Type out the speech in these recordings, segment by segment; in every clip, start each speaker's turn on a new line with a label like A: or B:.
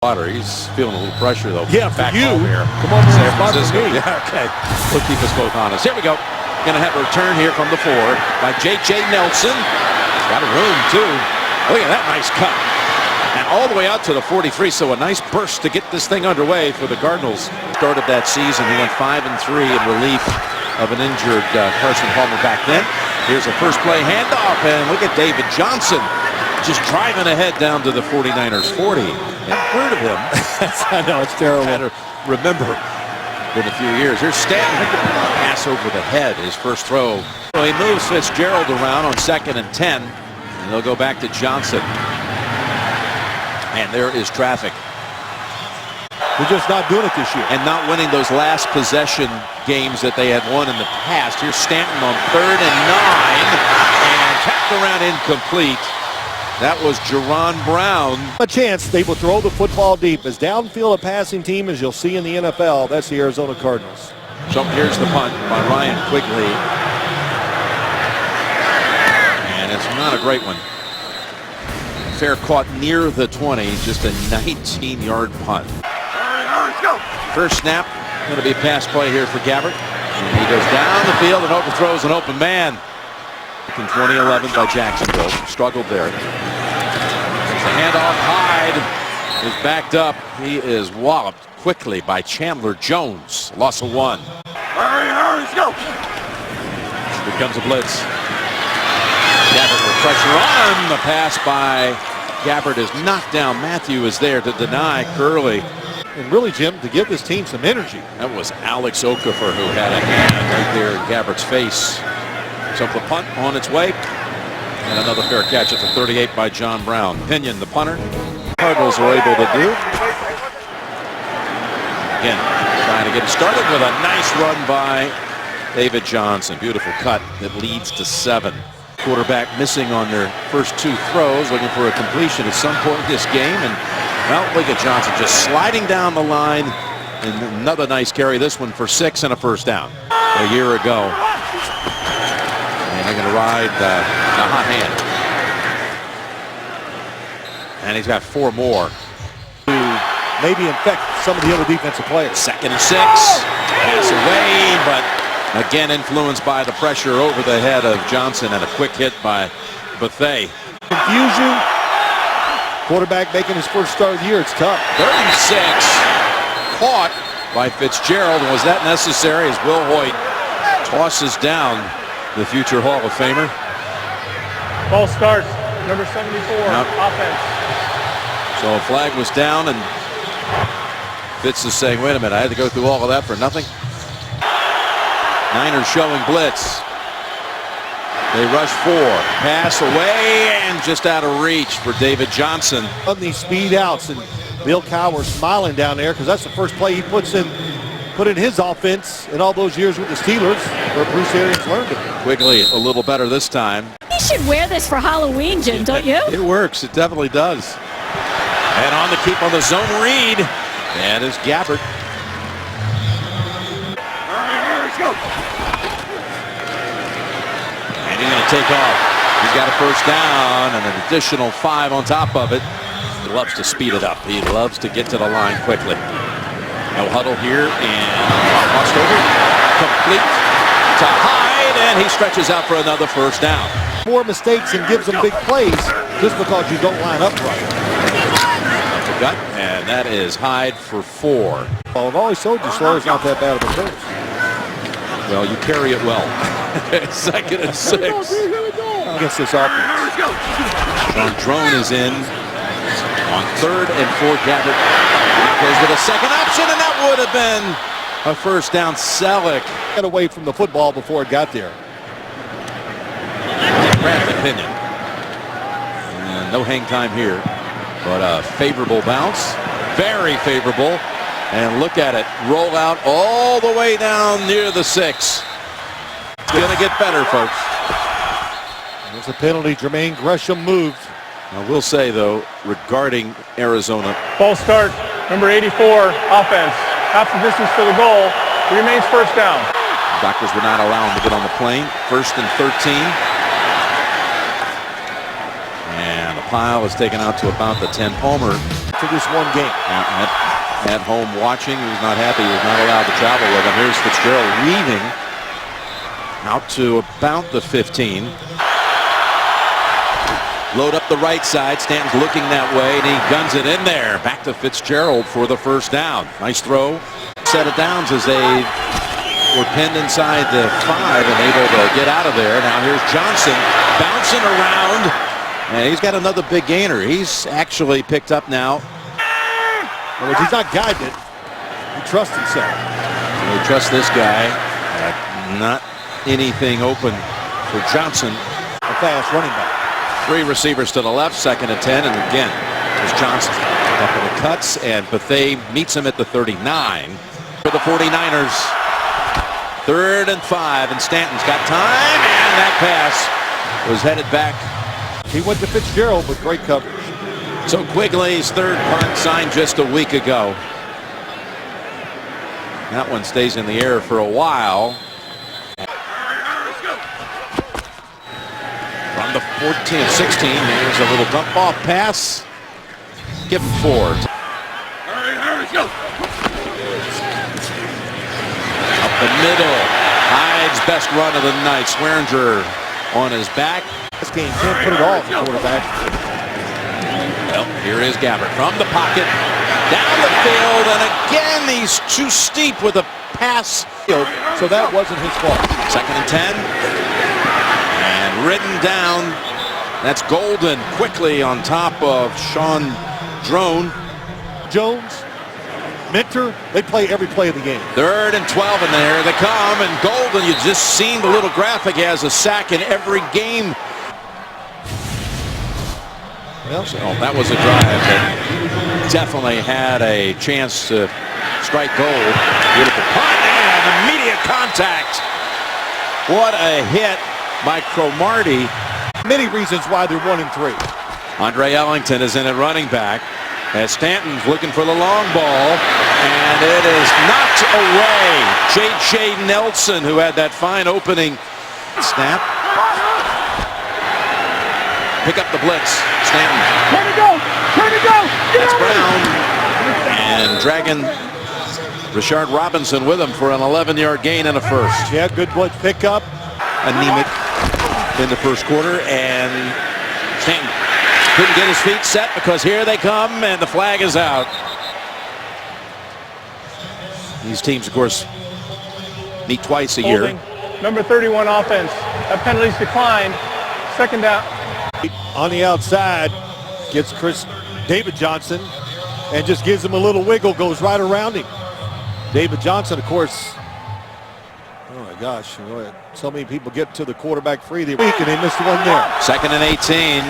A: Water. He's feeling a little pressure though.
B: Yeah, for
A: back
B: you.
A: home here.
B: Come on,
A: San
B: spot for
A: Francisco.
B: me.
A: Yeah, okay. We'll keep us both honest. Here we go. Gonna have a return here from the 4 by J.J. Nelson. Got a room too. Look at that nice cut. And all the way out to the 43. So a nice burst to get this thing underway for the Cardinals. Started that season. He went 5-3 in relief of an injured Carson Palmer back then. Here's a first play handoff, and look at David Johnson just driving ahead down to the 49ers 40. Haven't heard of him.
B: I know, it's terrible.
A: Had to remember in a few years. Here's Stanton. Pass over the head, his first throw. So he moves Fitzgerald around on 2nd and 10. And they'll go back to Johnson. And there is traffic.
B: We're just not doing it this year.
A: And not winning those last possession games that they had won in the past. Here's Stanton on 3rd and 9. And tapped around incomplete. That was Jerron Brown.
B: A chance they will throw the football deep. As downfield a passing team as you'll see in the NFL. That's the Arizona Cardinals.
A: So here's the punt by Ryan Quigley. And it's not a great one. Fair caught near the 20. Just a 19-yard punt. First snap. Going to be a pass play here for Gabbert. And he goes down the field and overthrows an open man. In 2011 by Jacksonville. Struggled there. The handoff. Hyde is backed up. He is walloped quickly by Chandler Jones. Loss of 1.
C: Let's go.
A: Here comes a blitz. Gabbert with pressure on him. The pass by Gabbert is knocked down. Matthew is there to deny Curley.
B: And really, Jim, to give this team some energy.
A: That was Alex Okafor who had a hand right there in Gabbert's face. So the punt on its way. And another fair catch at the 38 by John Brown. Pinion, the punter. Cardinals are able to do. Again, trying to get it started with a nice run by David Johnson. Beautiful cut that leads to 7. Quarterback missing on their first 2 throws, looking for a completion at some point in this game. And, well, look at Johnson just sliding down the line. And another nice carry, this one for 6 and a first down a year ago. And they're going to ride the hot hand. And he's got 4 more.
B: To maybe infect some of the other defensive players.
A: 2nd and 6. Pass away, but again influenced by the pressure over the head of Johnson and a quick hit by Bethea.
B: Confusion. Quarterback making his first start of the year. It's tough.
A: 36. Caught by Fitzgerald. Was that necessary as Will Hoyt tosses down the future Hall of Famer?
C: Ball starts. Number 74.
A: Yep.
C: Offense.
A: So a flag was down, and Fitz is saying, wait a minute, I had to go through all of that for nothing. Niners showing blitz. They rush 4. Pass away and just out of reach for David Johnson.
B: On these speed outs, and Bill Cowher smiling down there because that's the first play he put in his offense in all those years with the Steelers, where Bruce Arians learned it.
A: Quigley a little better this time.
D: You should wear this for Halloween, Jim, don't you?
A: It works. It definitely does. And on the keep on the zone read. That is Gabbert.
C: Let's go.
A: And he's going to take off. He's got a first down and an additional 5 on top of it. He loves to speed it up. He loves to get to the line quickly. No huddle here, and crossed over, complete to Hyde, and he stretches out for another first down.
B: More mistakes and gives them big plays just because you don't line up right.
A: That's a gut, and that is Hyde for 4.
B: Well, I've always told you slow is not that bad of a coach.
A: Well, you carry it well. 2nd and 6.
B: Against this offense.
A: Sean Drone is in on 3rd and 4. Gabbert goes with a second option, and that would have been a first down. Selleck
B: Get away from the football before it got there.
A: grabbed the pinion. And no hang time here, but a favorable bounce. Very favorable. And look at it. Roll out all the way down near the 6. It's going to get better, folks.
B: There's a penalty. Jermaine Gresham moved.
A: I will say, though, regarding Arizona,
C: Ball start. Number 84. Offense. Half the distance to the goal. Remains first down.
A: doctors would not allow him to get on the plane. 1st and 13. And a pile is taken out to about the 10. Palmer
B: To this one game.
A: at home watching. He was not happy. He was not allowed to travel with him. Here's Fitzgerald weaving out to about the 15. Load up the right side. Stanton's looking that way, and he guns it in there. Back to Fitzgerald for the first down. Nice throw. Set of downs as they were pinned inside the 5 and able to get out of there. Now here's Johnson bouncing around, and he's got another big gainer. He's actually picked up now.
B: Well, he's not guided. He trusts himself.
A: They trust this guy. Not anything open for Johnson.
B: A fast running back.
A: 3 receivers to the left, 2nd and 10, and again, there's Johnson. A couple of cuts, and Bethea meets him at the 39 for the 49ers. 3rd and 5, and Stanton's got time, and that pass was headed back.
B: He went to Fitzgerald with great coverage.
A: So Quigley's 3rd punt signed just a week ago. That one stays in the air for a while. From the 14, 16, there's a little dump off pass. Give him 4. Up the middle. Hyde's best run of the night. Swearinger on his back.
B: This game can't put it all on the quarterback.
A: Well, here is Gabbert from the pocket. Down the field, and again, he's too steep with a pass.
B: So that wasn't his fault.
A: 2nd and 10. And ridden down. That's Golden quickly on top of Sean Drone.
B: Jones, Mentor, they play every play of the game.
A: 3rd and 12, and there they come. And Golden, you just seen the little graphic, he has a sack in every game.
B: Well,
A: So that was a drive that definitely had a chance to strike gold. Beautiful punt and immediate contact. What a hit by Cromartie.
B: many reasons why they're 1 and 3.
A: Andre Ellington is in at running back as Stanton's looking for the long ball, and it is knocked away. J.J. Nelson, who had that fine opening snap. Pick up the blitz. Stanton.
C: Turn to go! Turn to go!
A: That's Brown. And dragging Richard Robinson with him for an 11-yard gain and a first.
B: Yeah, good blitz pickup.
A: Anemic in the first quarter, and Stanton couldn't get his feet set because here they come, and the flag is out. These teams, of course, meet twice a year.
C: Holding. Number 31 offense. That penalty's declined. 2nd down.
B: On the outside, gets David Johnson and just gives him a little wiggle, goes right around him. David Johnson, of course, oh my gosh, you know, so many people get to the quarterback free this week and they missed one there.
A: 2nd and 18.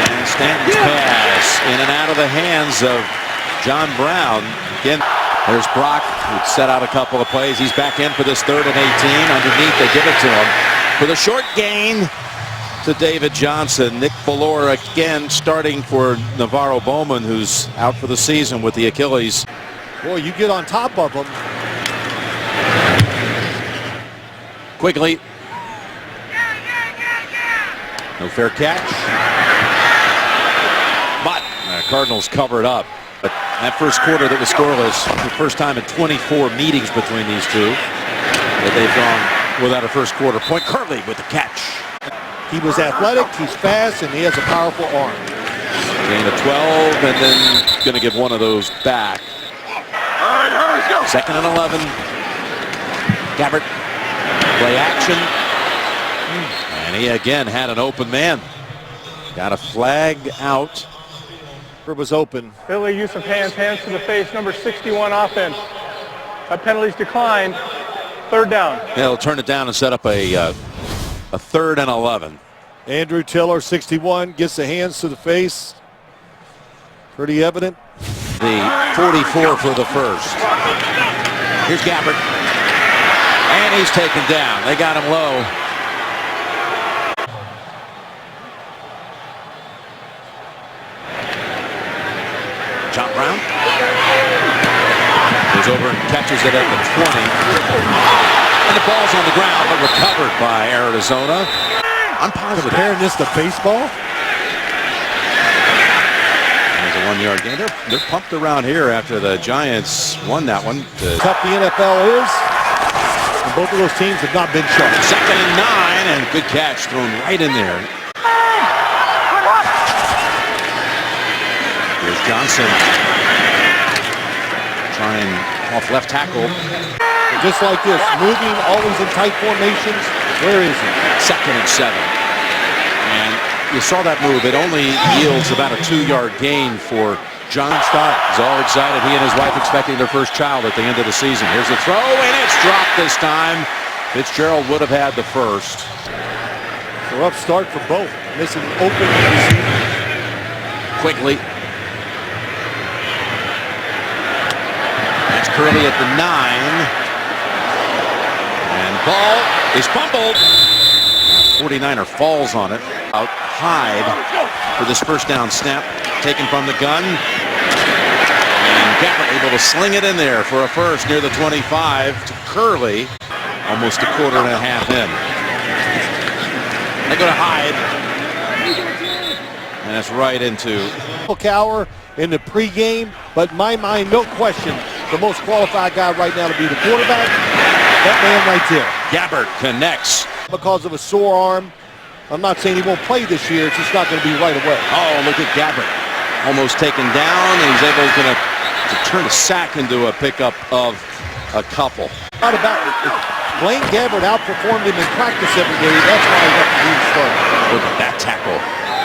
A: And Stanton's pass in and out of the hands of John Brown. Again, there's Brock, who set out a couple of plays. He's back in for this 3rd and 18. Underneath, they give it to him for the short gain to David Johnson. Nick Ballora again starting for Navarro Bowman, who's out for the season with the Achilles.
B: Boy, you get on top of them.
A: Quigley. No fair catch. But Cardinals covered up. But that first quarter that was scoreless, the first time in 24 meetings between these two that they've gone without a first quarter point. Curley with the catch.
B: He was athletic, he's fast, and he has a powerful arm.
A: Gain of 12, and then going to give one of those back. 2nd and 11. Gabbert. Play action. And he again had an open man. Got a flag out.
B: It was open.
C: Illegal use of hands to the face. Number 61 offense. That penalty's declined. 3rd down.
A: Yeah, they'll turn it down and set up a 3rd and 11.
B: Andrew Tiller, 61, gets the hands to the face. Pretty evident.
A: The 44 for the first. Here's Gabbert. And he's taken down. They got him low. John Brown goes over and catches it at the 20. And the ball's on the ground, but recovered by Arizona. I'm positive.
B: Comparing this to baseball?
A: 1-yard gain. They're pumped around here after the Giants won that one.
B: Tough the NFL is. And both of those teams have not been sharp.
A: 2nd and 9, and good catch thrown right in there. Here's Johnson trying off left tackle.
B: And just like this, moving always in tight formations. Where is he?
A: 2nd and 7. And you saw that move. It only yields about a 2-yard gain for John Stott. He's all excited. He and his wife expecting their first child at the end of the season. Here's the throw, and it's dropped this time. Fitzgerald would have had the first.
B: A rough start for both. Missing open receiver.
A: Quickly. That's Curley at the 9. And ball is fumbled. 49er falls on it. Out Hyde for this first down snap. Taken from the gun. And Gabbert able to sling it in there for a first near the 25 to Curley. Almost a quarter and a half in. They go to Hyde. And that's right into
B: Cower in the pregame, but in my mind, no question, the most qualified guy right now to be the quarterback. That man right there.
A: Gabbert connects.
B: Because of a sore arm. I'm not saying he won't play this year. It's just not going to be right away.
A: Oh, look at Gabbert. Almost taken down, and he's able to turn a sack into a pickup of a couple.
B: Not about it. Blaine Gabbert outperformed him in practice every day. That's why he got the team started.
A: Look at that tackle.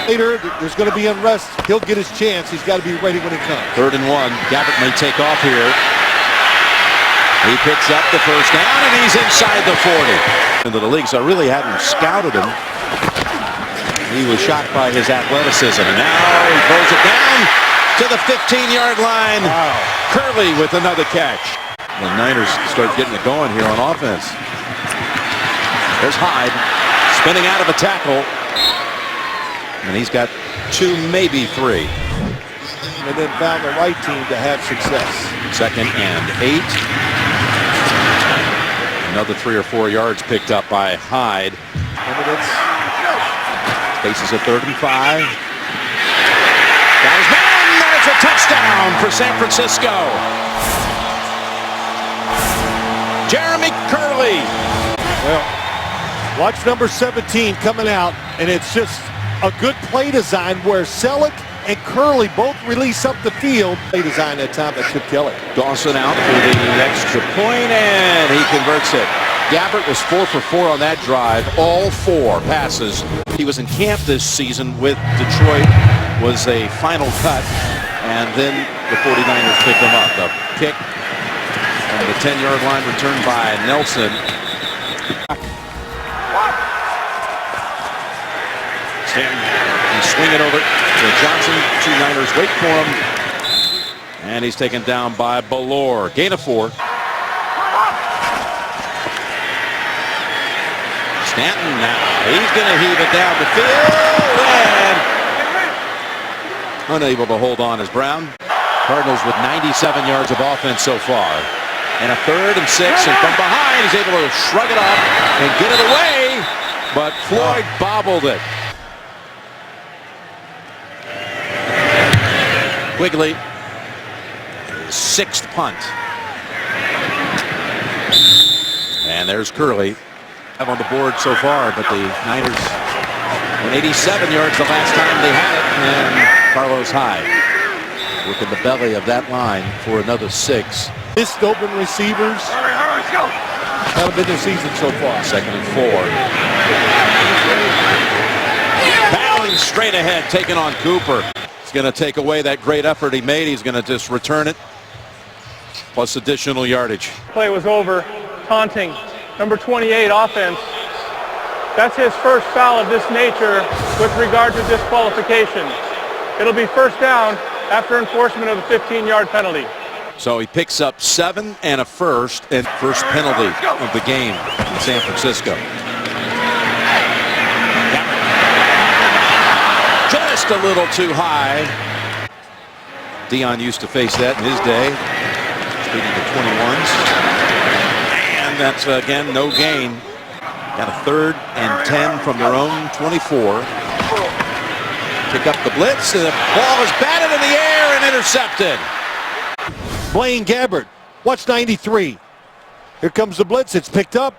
B: Later, there's going to be unrest. He'll get his chance. He's got to be ready when it comes.
A: 3rd and 1. Gabbert may take off here. He picks up the first down, and he's inside the 40. Into the league, so I really hadn't scouted him. He was shocked by his athleticism, and now he throws it down to the 15-yard line.
B: Wow.
A: Curley with another catch. The Niners start getting it going here on offense. There's Hyde spinning out of a tackle, and he's got 2, maybe 3.
B: And then found the right team to have success.
A: 2nd and 8. Another 3 or 4 yards picked up by Hyde. Faces a 3rd and 5. Got his man, and it's a touchdown for San Francisco. Jeremy Curley.
B: Well, watch number 17 coming out, and it's just a good play design where Selleck and Curley both release up the field. Play design that time that should kill it.
A: Dawson out for the extra point, and he converts it. Gabbert was 4 for 4 on that drive. All 4 passes. He was in camp this season with Detroit, was a final cut, and then the 49ers picked him up. The pick from the 10-yard line returned by Nelson. Stanton, swing it over to Johnson. 2 Niners wait for him. And he's taken down by Ballore. Gain of 4. Stanton now. He's going to heave it down the field. And unable to hold on is Brown. Cardinals with 97 yards of offense so far. And a 3rd and 6. And from behind, he's able to shrug it off and get it away. But Floyd bobbled it. Quigley, 6th punt. And there's Curley. Have on the board so far, but the Niners went 87 yards the last time they had it. And Carlos Hyde working the belly of that line for another 6.
B: Missed open receivers. Haven't been this season so far.
A: 2nd and 4. Battling straight ahead, taking on Cooper. He's going to take away that great effort he made. He's going to just return it, plus additional yardage.
C: Play was over. Taunting. Number 28, offense. That's his first foul of this nature with regard to disqualification. It'll be first down after enforcement of the 15-yard penalty.
A: So he picks up 7 and a first, and first penalty of the game in San Francisco. Just a little too high. Dion used to face that in his day. Speaking of 21s. And that's, again, no gain. Got a 3rd and 10 from their own 24. Pick up the blitz, and the ball is batted in the air, and intercepted.
B: Blaine Gabbert, watch 93. Here comes the blitz, it's picked up.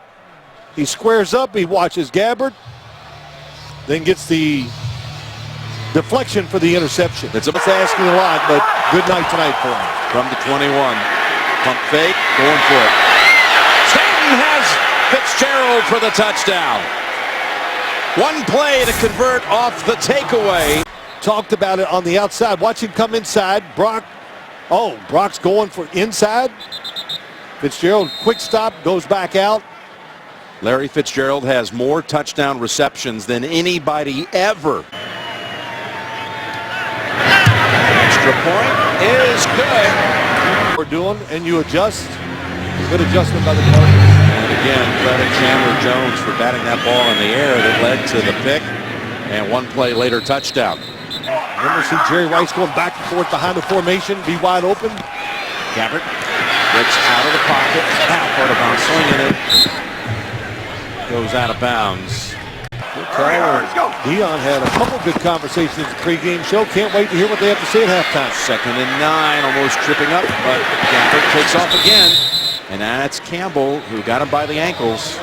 B: He squares up, he watches Gabbert, then gets the deflection for the interception. It's asking a lot, but good night tonight for him.
A: From the 21. Pump fake, going for it. Stanton has Fitzgerald for the touchdown. One play to convert off the takeaway.
B: Talked about it on the outside. Watch him come inside. Brock's going for inside. Fitzgerald, quick stop, goes back out.
A: Larry Fitzgerald has more touchdown receptions than anybody ever. Extra point is good.
B: We're doing, and you adjust. Good adjustment by the Cardinals.
A: And again, credit Chandler Jones for batting that ball in the air that led to the pick. And one play later, touchdown.
B: Remember, see Jerry Rice going back and forth behind the formation, be wide open.
A: Gabbert gets out of the pocket. Now part of bounds, swinging it. Goes out of bounds.
B: Dion had a couple good conversations in the pregame show. Can't wait to hear what they have to say at halftime.
A: 2nd and 9, almost tripping up, but Gabbert takes off again. And that's Campbell, who got him by the ankles.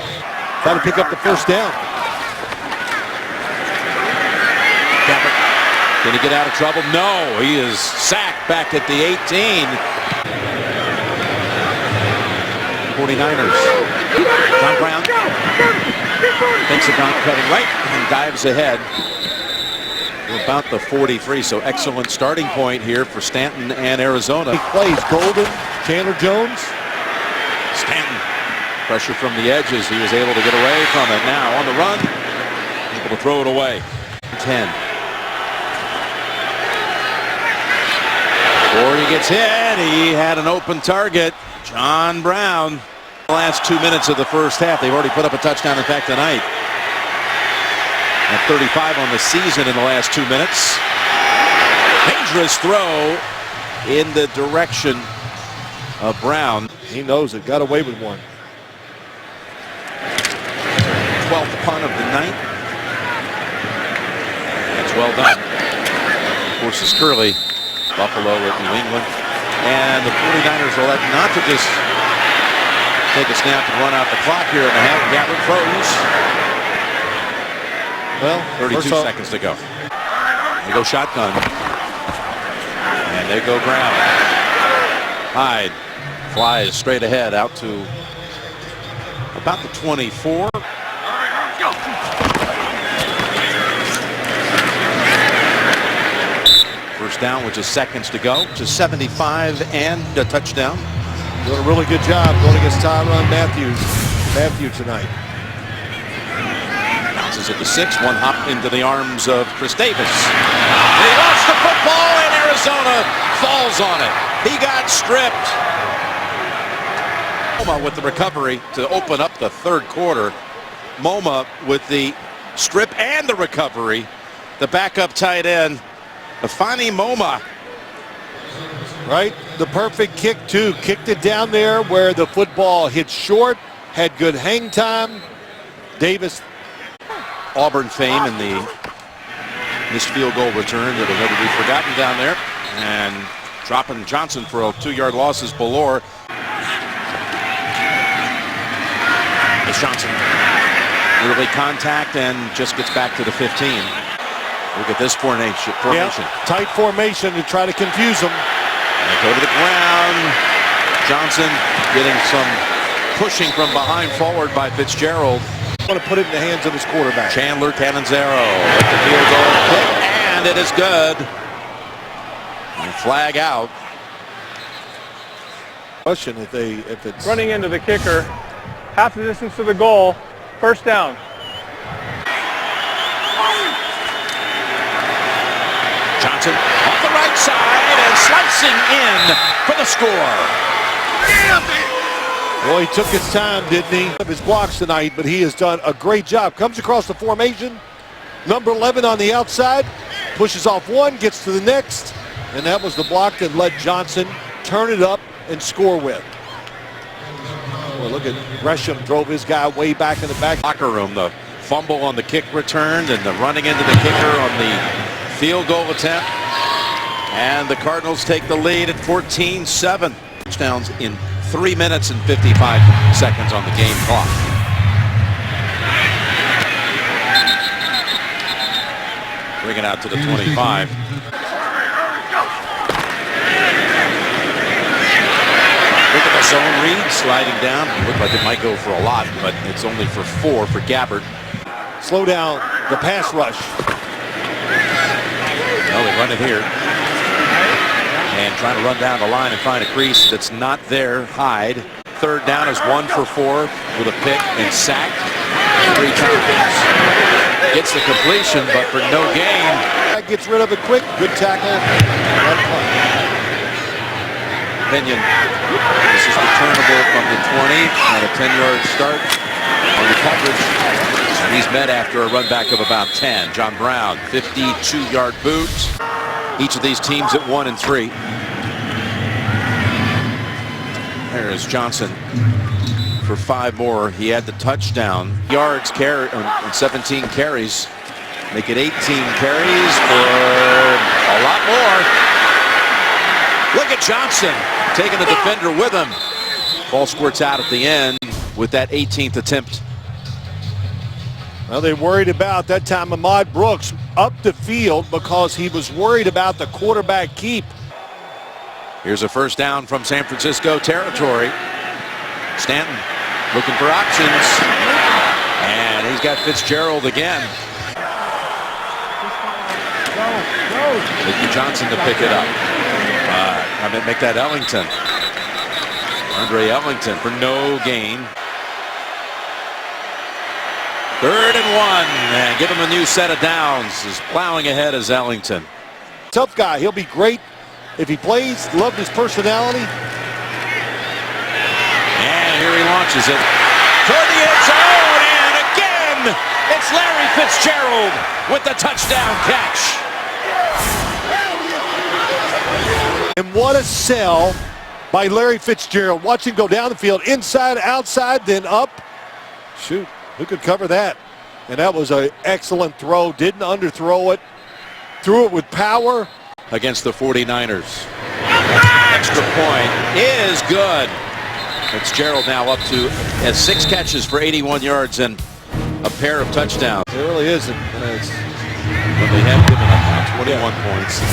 B: Trying to pick up the first down.
A: Gabbert, can he get out of trouble? No, he is sacked back at the 18. 49ers. John Brown thinks about cutting right and dives ahead to about the 43. So excellent starting point here for Stanton and Arizona.
B: He plays Golden, Chandler Jones.
A: Stanton, pressure from the edges. He was able to get away from it. Now on the run, able to throw it away. 10. Before he gets hit, he had an open target. John Brown. The last 2 minutes of the first half, they've already put up a touchdown, in fact, tonight. At 35 on the season in the last 2 minutes. Dangerous throw in the direction of Brown.
B: He knows it, got away with one.
A: 12th punt of the night. That's well done. Of course, it's Curley. Buffalo with New England. And the 49ers will elect not to just take a snap and run out the clock here in the half. Gabbert froze. Well, 32 seconds to go. They go shotgun. And they go Brown. Hyde flies straight ahead out to about the 24. First down with just seconds to go. To 75 and a touchdown.
B: Doing a really good job going against Tyrann Mathieu tonight.
A: Bounces at the 6. One hop into the arms of Chris Davis. And he lost the football and Arizona falls on it. He got stripped. Moma with the recovery to open up the third quarter. Moma with the strip and the recovery. The backup tight end, Afani Moma.
B: Right, the perfect kick too. Kicked it down there where the football hit short. Had good hang time. Davis.
A: Auburn fame in the missed field goal return that'll never be forgotten down there. And dropping Johnson for a 2-yard loss is Ballore. It's Johnson. Early contact and just gets back to the 15. Look at this formation.
B: Yeah, tight formation to try to confuse them.
A: They go to the ground. Johnson getting some pushing from behind forward by Fitzgerald.
B: Want to put it in the hands of his quarterback.
A: Chandler Cannonzaro with the field goal kick, and it is good. And flag out.
B: Question if it's
C: Running into the kicker, half the distance to the goal, first down.
A: Johnson off the right side and slicing in for the score.
B: Well, he took his time, didn't he? Of his blocks tonight, but he has done a great job. Comes across the formation. Number 11 on the outside. Pushes off one, gets to the next. And that was the block that let Johnson turn it up and score with. Well, look at Gresham drove his guy way back in the back.
A: Locker room, the fumble on the kick returned and the running into the kicker on the field goal attempt. And the Cardinals take the lead at 14-7. Touchdowns in 3 minutes and 55 seconds on the game clock. Bring it out to the 25. Look at the zone read sliding down. It looked like it might go for a lot, but it's only for 4 for Gabbert.
B: Slow down the pass rush.
A: Well, they run it here. And trying to run down the line and find a crease that's not there. Hyde. Third down is 1 for 4 with a pick and sacked 3 times. Gets the completion, but for no gain.
B: Gets rid of it quick. Good tackle.
A: Pinion. This is returnable from the 20 on a 10-yard start on the coverage. He's met after a run back of about 10. John Brown, 52-yard boot. Each of these teams at 1 and 3. There is Johnson for 5 more. He had the touchdown. Yards carry and 17 carries. Make it 18 carries for a lot more. Look at Johnson taking the defender with him. Ball squirts out at the end with that 18th attempt.
B: Well, they worried about that time Ahmad Brooks up the field because he was worried about the quarterback keep.
A: Here's a first down from San Francisco territory. Stanton looking for options. And he's got Fitzgerald again. Mickey Johnson to pick it up. I mean, make that Ellington. Andre Ellington for no gain. 3rd and 1, and give him a new set of downs. Is plowing ahead as Ellington.
B: Tough guy. He'll be great if he plays. Loved his personality.
A: And here he launches it toward the end zone, and again, it's Larry Fitzgerald with the touchdown catch.
B: And what a sell by Larry Fitzgerald. Watch him go down the field, inside, outside, then up. Shoot. Who could cover that? And that was an excellent throw. Didn't underthrow it. Threw it with power.
A: Against the 49ers. Extra point is good. Fitzgerald now up to has 6 catches for 81 yards and a pair of touchdowns.
B: It really isn't.
A: But they have given up now 21 points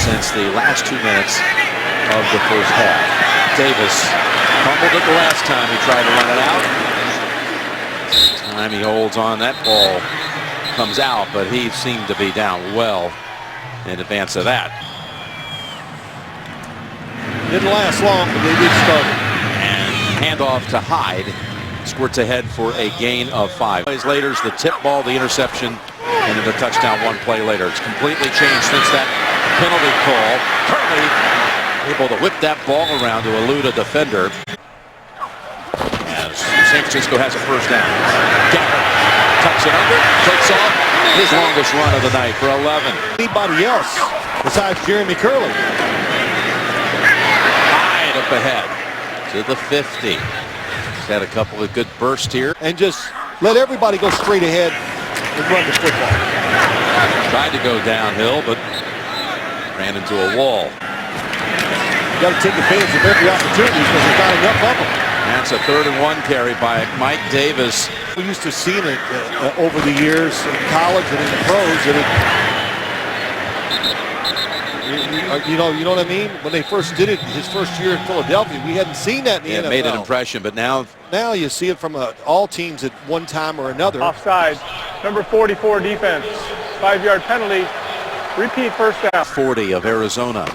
A: since the last 2 minutes of the first half. Davis fumbled it the last time he tried to run it out. Time he holds on, that ball comes out, but he seemed to be down well in advance of that.
B: Didn't last long, but they did start it.
A: And handoff to Hyde. Squirts ahead for a gain of 5. Plays later is the tip ball, the interception, and then the touchdown 1 play later. It's completely changed since that penalty call. Curley able to whip that ball around to elude a defender. San Francisco has a first down. Gabbert tucks it under, takes off his longest run of the night for 11.
B: Anybody else besides Jeremy Curley?
A: Hyde up ahead to the 50. He's had a couple of good bursts here.
B: And just let everybody go straight ahead and run the football.
A: Tried to go downhill, but ran into a wall.
B: You got to take advantage of every opportunity because there's not enough of them.
A: That's a 3rd and 1 carry by Mike Davis.
B: We used to see it over the years in college and in the pros. And you know what I mean? When they first did it, his first year in Philadelphia, we hadn't seen that in the NFL.
A: It made an impression, but now
B: you see it from all teams at one time or another.
C: Offside. Number 44 defense. 5-yard penalty. Repeat first down.
A: 40 of Arizona.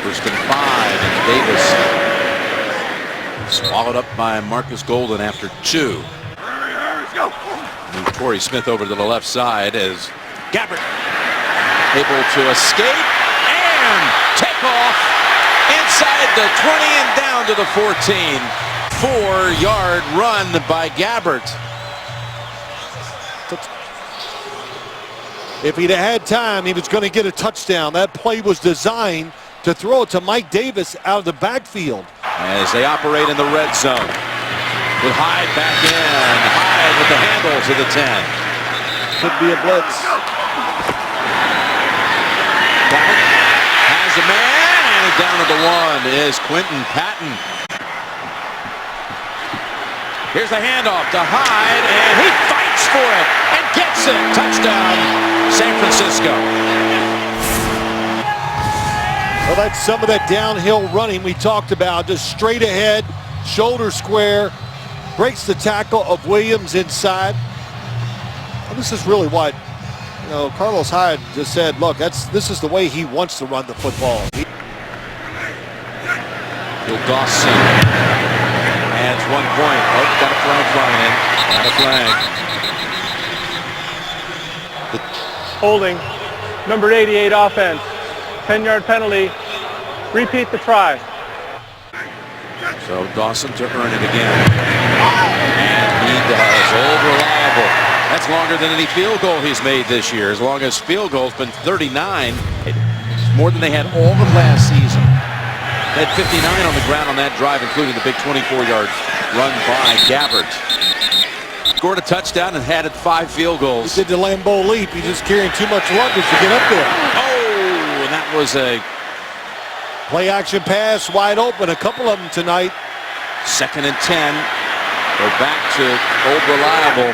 A: First and 5, and Davis swallowed up by Marcus Golden after 2. Move Torrey Smith over to the left side as Gabbert able to escape and take off inside the 20 and down to the 14. 4-yard run by Gabbert.
B: If he'd had time, he was going to get a touchdown. That play was designed to throw it to Mike Davis out of the backfield.
A: As they operate in the red zone. With Hyde back in. Hyde with the handle to the 10.
B: Could be a blitz.
A: a man, and down to the one is Quentin Patton. Here's the handoff to Hyde, and he fights for it and gets it. Touchdown, San Francisco.
B: Well, that's some of that downhill running we talked about. Just straight ahead, shoulder square, breaks the tackle of Williams inside. Well, this is really what, Carlos Hyde just said, look, this is the way he wants to run the football.
A: Bill Dawson adds 1 point. Oh, got a flag flying in. Got a flag.
C: Holding, number 88 offense. 10-yard penalty. Repeat the try.
A: So Dawson to earn it again. And he does. Old reliable. That's longer than any field goal he's made this year. As long as field goal's been 39. It's more than they had all of last season. They had 59 on the ground on that drive, including the big 24-yard run by Gabbert. Scored a touchdown and had 5 field goals.
B: He did the Lambeau leap. He's just carrying too much luggage to get up there.
A: Oh, and that was a
B: play action pass wide open. A couple of them tonight.
A: 2nd and 10. Go back to old reliable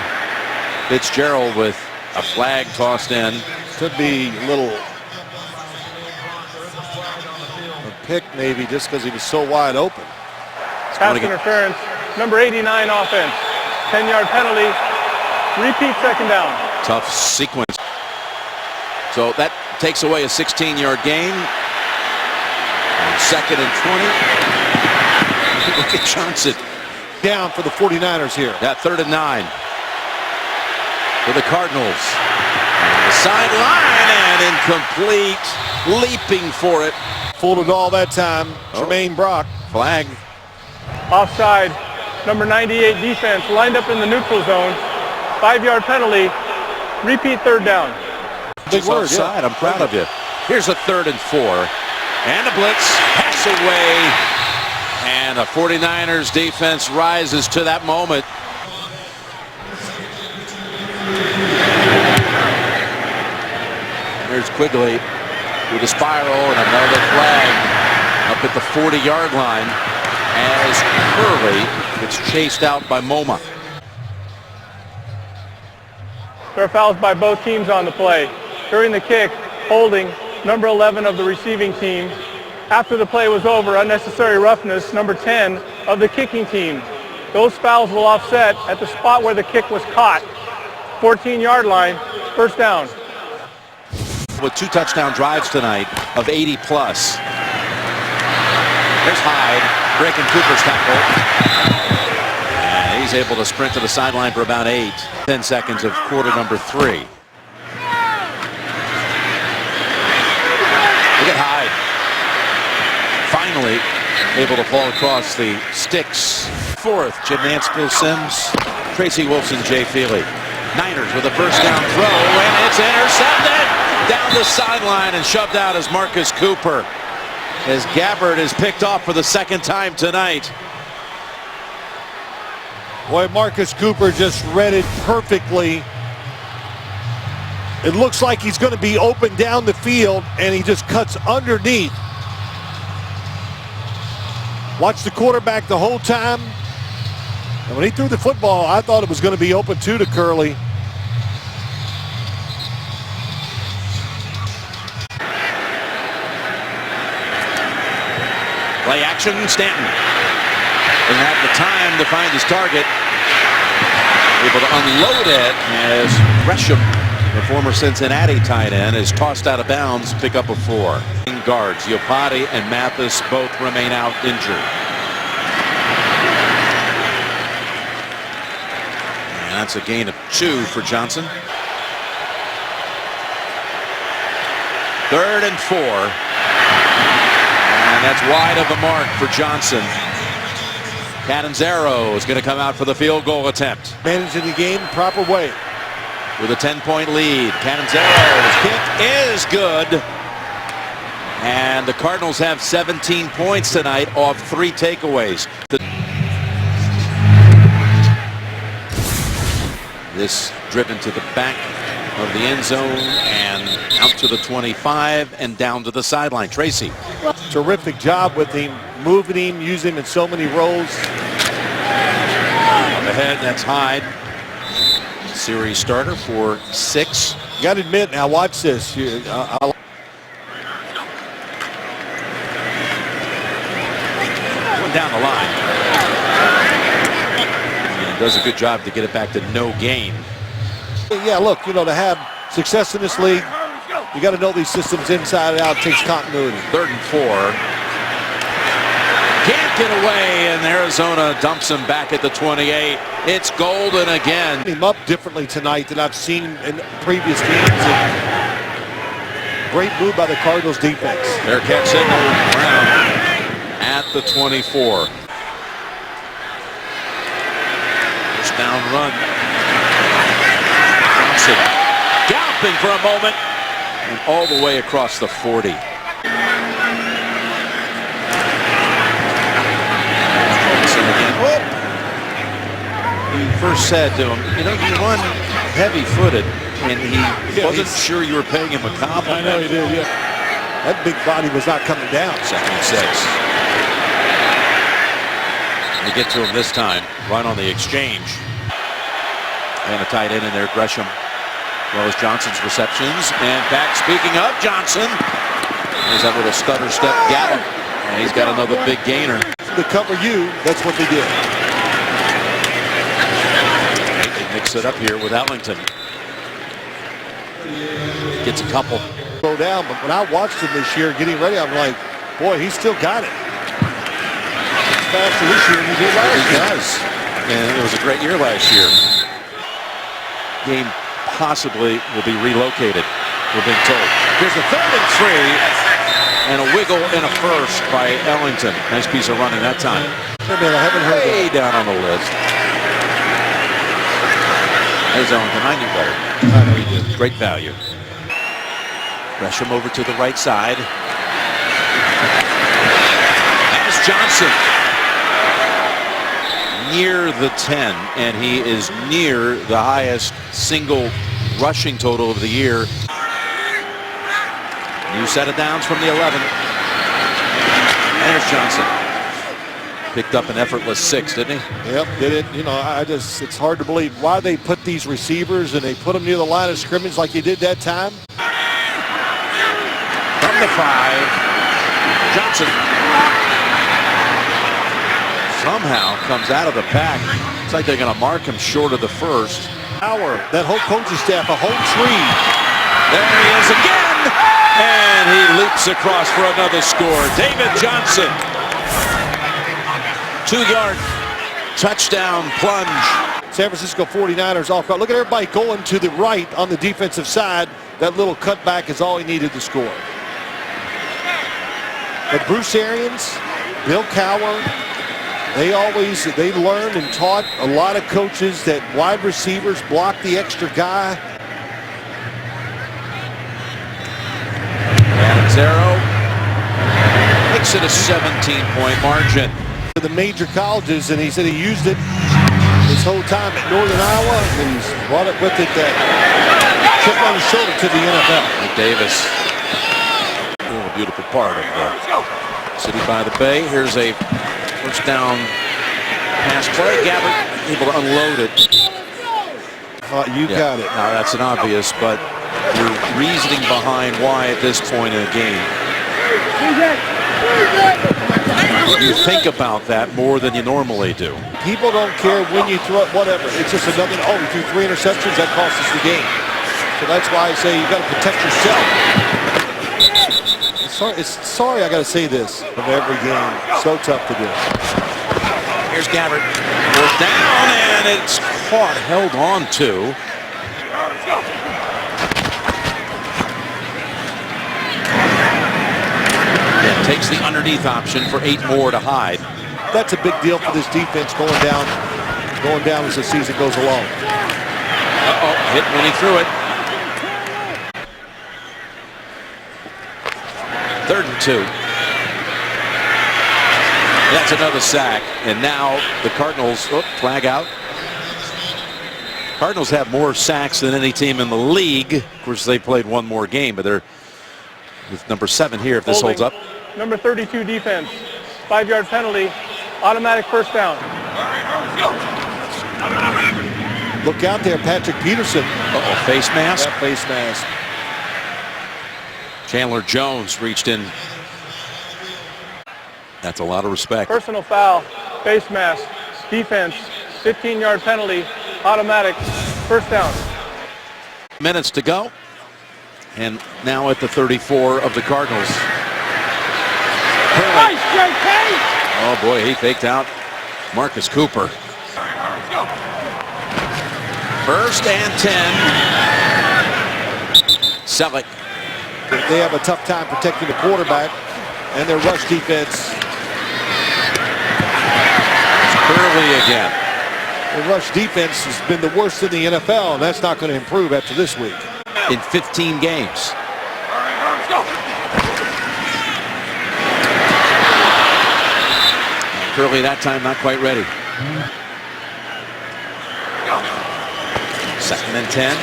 A: Fitzgerald with a flag tossed in.
B: Could be a little pick maybe just because he was so wide open.
C: Pass interference. Number 89 offense. 10-yard penalty. Repeat 2nd down.
A: Tough sequence. So that takes away a 16-yard gain. 2nd and 20. Look at Johnson.
B: Down for the 49ers here.
A: Yeah, 3rd and 9. For the Cardinals. Sideline and incomplete. Leaping for it.
B: Fooled it all that time. Tremaine Brock.
A: Flag.
C: Offside. Number 98 defense lined up in the neutral zone. 5-yard penalty. Repeat 3rd down.
B: Big word,
A: offside.
B: yeah.
A: I'm proud of you. Here's a 3rd and 4. And a blitz. Pass away. And the 49ers defense rises to that moment. There's Quigley with a spiral and another flag up at the 40-yard line as Curley gets chased out by Moma.
C: There are fouls by both teams on the play. During the kick, holding number 11 of the receiving team. After the play was over, unnecessary roughness, number 10 of the kicking team. Those fouls will offset at the spot where the kick was caught. 14-yard line, 1st down.
A: With 2 touchdown drives tonight of 80 plus. There's Hyde breaking Cooper's tackle. And he's able to sprint to the sideline for about 8. 10 seconds of quarter number 3. Look at Hyde. Finally able to fall across the sticks. 4th, Jim Nance, Bill Sims, Tracy Wolfson, Jay Feely. Niners with a 1st down throw, and it's intercepted down the sideline and shoved out as Marcus Cooper. As Gabbert is picked off for the 2nd time tonight.
B: Boy, Marcus Cooper just read it perfectly. It looks like he's going to be open down the field, and he just cuts underneath. Watch the quarterback the whole time. And when he threw the football, I thought it was going to be open too to Curley.
A: Play action, Stanton. Doesn't have the time to find his target. Able to unload it as Gresham, the former Cincinnati tight end, is tossed out of bounds, pick up a 4. Guards, Iopati and Mathis both remain out injured. And that's a gain of 2 for Johnson. 3rd and 4. And that's wide of the mark for Johnson. Catanzaro is going to come out for the field goal attempt.
B: Managing the game proper way.
A: With a 10-point lead. Catanzaro's kick is good. And the Cardinals have 17 points tonight off 3 takeaways. This driven to the back of the end zone and out to the 25 and down to the sideline. Tracy.
B: Terrific job with him, moving him, using him in so many roles.
A: On the head, that's Hyde. Series starter for 6.
B: You got to admit, now watch this.
A: Going down the line. And does a good job to get it back to no gain.
B: Yeah, look, to have success in this league, you got to know these systems inside and out. It takes continuity.
A: 3rd and 4. Can't get away, and Arizona dumps him back at the 28. It's Golden again.
B: Him up differently tonight than I've seen in previous games. Great move by the Cardinals defense.
A: Bearcat signal Brown at the 24. First down run. Johnson galloping for a moment and all the way across the 40. You first said to him, you run heavy-footed, and he wasn't sure you were paying him a compliment.
B: I know he did, yeah. That big body was not coming down.
A: 2nd and 6. They get to him this time, right on the exchange. And a tight end in there, Gresham. Well as Johnson's receptions. And back, speaking of Johnson, there's that little stutter step gallop. And he's got another big gainer.
B: To cover you, that's what they did.
A: They mix it up here with Ellington. Gets a couple.
B: Slow down, but when I watched him this year getting ready, I'm like, boy, he's still got it. It's faster this year than he did last year.
A: He does. And it was a great year last year. Game possibly will be relocated, we're being told. Here's a 3rd and 3, and a wiggle and a first by Ellington. Nice piece of running that time.
B: I haven't heard
A: Way down on the list. There's Ellington. I knew better.
B: I know he did.
A: Great value. Gresham over to the right side. That's Johnson. Near the 10, and he is near the highest single rushing total of the year. New set of downs from the 11. There's Johnson. Picked up an effortless 6, didn't he?
B: Yep, did it. It's hard to believe why they put these receivers and they put them near the line of scrimmage like they did that time.
A: From the 5, Johnson somehow comes out of the pack. It's like they're going to mark him short of the first.
B: That whole coaching staff, a whole tree.
A: There he is again, and he leaps across for another score. David Johnson, 2-yard touchdown plunge.
B: San Francisco 49ers off. Look at everybody going to the right on the defensive side. That little cutback is all he needed to score. But Bruce Arians, Bill Cowher, they learned and taught a lot of coaches that wide receivers block the extra guy.
A: Zero makes it a 17-point margin.
B: The major colleges, and he said he used it his whole time at Northern Iowa, and he's brought it with it that chip on his shoulder to the NFL.
A: Davis, a beautiful part of the city by the bay. Here's a first down pass play. Gabbert able to unload it.
B: You got it.
A: Now that's an obvious, but your reasoning behind why at this point in the game. You think about that more than you normally do.
B: People don't care when you throw it, whatever. It's just another, he threw 3 interceptions, that cost us the game. So that's why I say you got to protect yourself. Sorry I got to say this of every game. So tough to do.
A: Here's Gabbert. 4th down, and it's caught, held on to. And takes the underneath option for 8 more to Hyde.
B: That's a big deal for this defense going down as the season goes along.
A: Hit when he threw it. 3rd and 2. That's another sack, and now the Cardinals flag out. Cardinals have more sacks than any team in the league. Of course, they played one more game, but they're with number 7 here if this holds up.
C: Number 32 defense. 5-yard penalty. Automatic first down.
B: Look out there, Patrick Peterson.
A: Uh-oh, face mask.
B: That face mask.
A: Chandler Jones reached in. That's a lot of respect.
C: Personal foul. Face mask. Defense. 15-yard penalty. Automatic first down.
A: Minutes to go. And now at the 34 of the Cardinals.
C: Nice, JK!
A: Oh boy, he faked out Marcus Cooper. First and 10. Selleck.
B: They have a tough time protecting the quarterback and their rush defense.
A: Curley again.
B: The rush defense has been the worst in the NFL, and that's not going to improve after this week.
A: In 15 games. Curley that time not quite ready. Second and 10.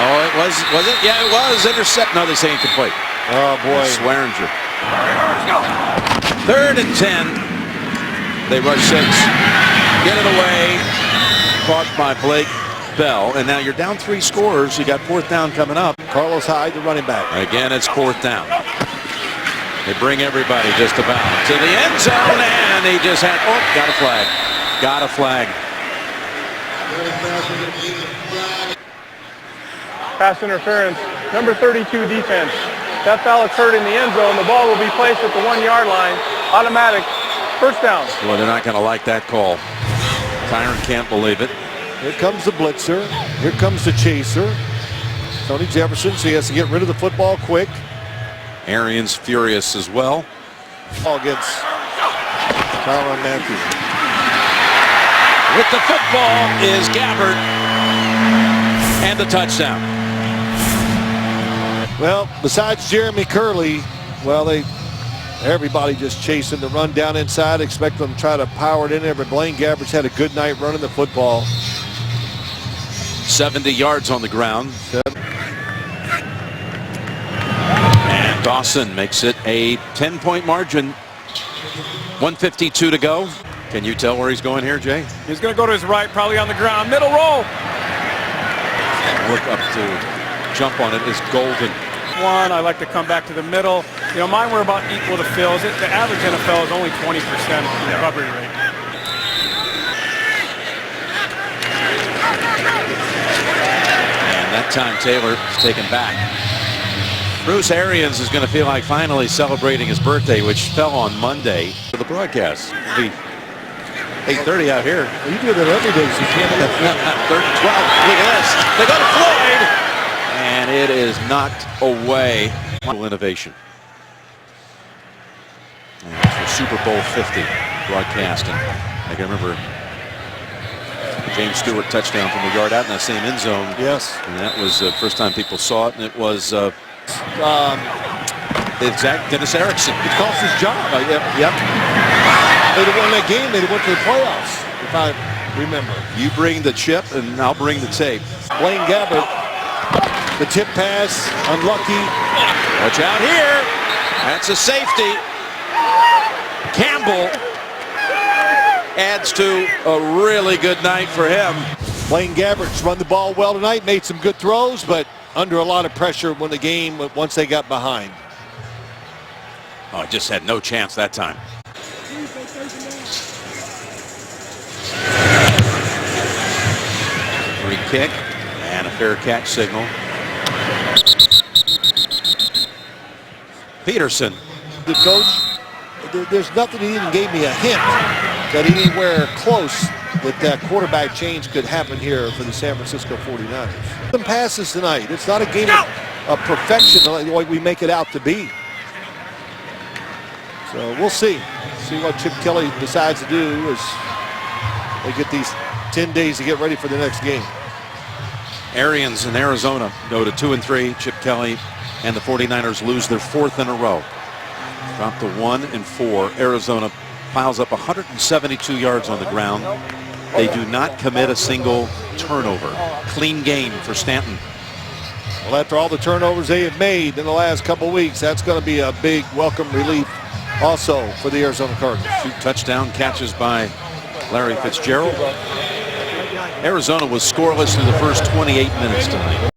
A: Oh, it was it? Yeah, it was. Intercept. No, they say incomplete.
B: Oh, boy.
A: Swearinger. Third and 10. They rush 6. Get it away. Caught by Blake Bell. And now you're down 3 scores. You got 4th down coming up.
B: Carlos Hyde, the running back.
A: Again, it's 4th down. They bring everybody just about to the end zone, and he just had, oh, got a flag. Got a flag.
C: Pass interference. Number 32 defense. That foul occurred in the end zone. The ball will be placed at the 1-yard line. Automatic first down.
A: Well, they're not going to like that call. Tyron can't believe it.
B: Here comes the blitzer. Here comes the chaser. Tony Jefferson, so he has to get rid of the football quick.
A: Arians furious as well.
B: Ball against Tyrann Mathieu.
A: With the football is Gabbert. And the touchdown.
B: Well, besides Jeremy Curley, well, everybody just chasing the run down inside. Expect them to try to power it in there, but Blaine Gabbert's had a good night running the football.
A: 70 yards on the ground. And Dawson makes it a 10-point margin. 1:52 to go. Can you tell where he's going here, Jay?
E: He's going to go to his right, probably on the ground. Middle roll.
A: Look up to jump on it is Golden.
E: I like to come back to the middle. You know, mine were about equal to Phil's. The average NFL is only 20% recovery rate.
A: And that time Taylor is taken back. Bruce Arians is going to feel like finally celebrating his birthday, which fell on Monday for the broadcast. It'll be 8:30 out here.
B: Well, you do that every day, so you can't.
A: 3rd and 12. Look at this. They go to Floyd. And it is knocked away. Innovation. And it's the Super Bowl 50 broadcast. And I can remember James Stewart touchdown from the yard out in that same end zone.
B: Yes.
A: And that was the first time people saw it. And it was Dennis Erickson.
B: It cost his job. Yep. They'd have won that game. They'd have went to the playoffs, if I remember.
A: You bring the chip, and I'll bring the tape.
B: Blaine Gabbert, the tip pass, unlucky.
A: Watch out here. That's a safety. Campbell adds to a really good night for him.
B: Blaine Gabbert's run the ball well tonight, made some good throws, but under a lot of pressure when the game, once they got behind.
A: Oh, just had no chance that time. Free kick and a fair catch signal. Peterson.
B: The coach, there's nothing, he even gave me a hint that anywhere close that quarterback change could happen here for the San Francisco 49ers. Some passes tonight. It's not a game of perfection like we make it out to be. So we'll see. See what Chip Kelly decides to do as they get these 10 days to get ready for the next game.
A: Arians in Arizona go to 2-3. Chip Kelly and the 49ers lose their 4th in a row. Drop to 1-4. Arizona piles up 172 yards on the ground. They do not commit a single turnover. Clean game for Stanton.
B: Well, after all the turnovers they have made in the last couple weeks, that's going to be a big welcome relief also for the Arizona Cardinals.
A: 2 touchdown catches by Larry Fitzgerald. Arizona was scoreless through the first 28 minutes tonight.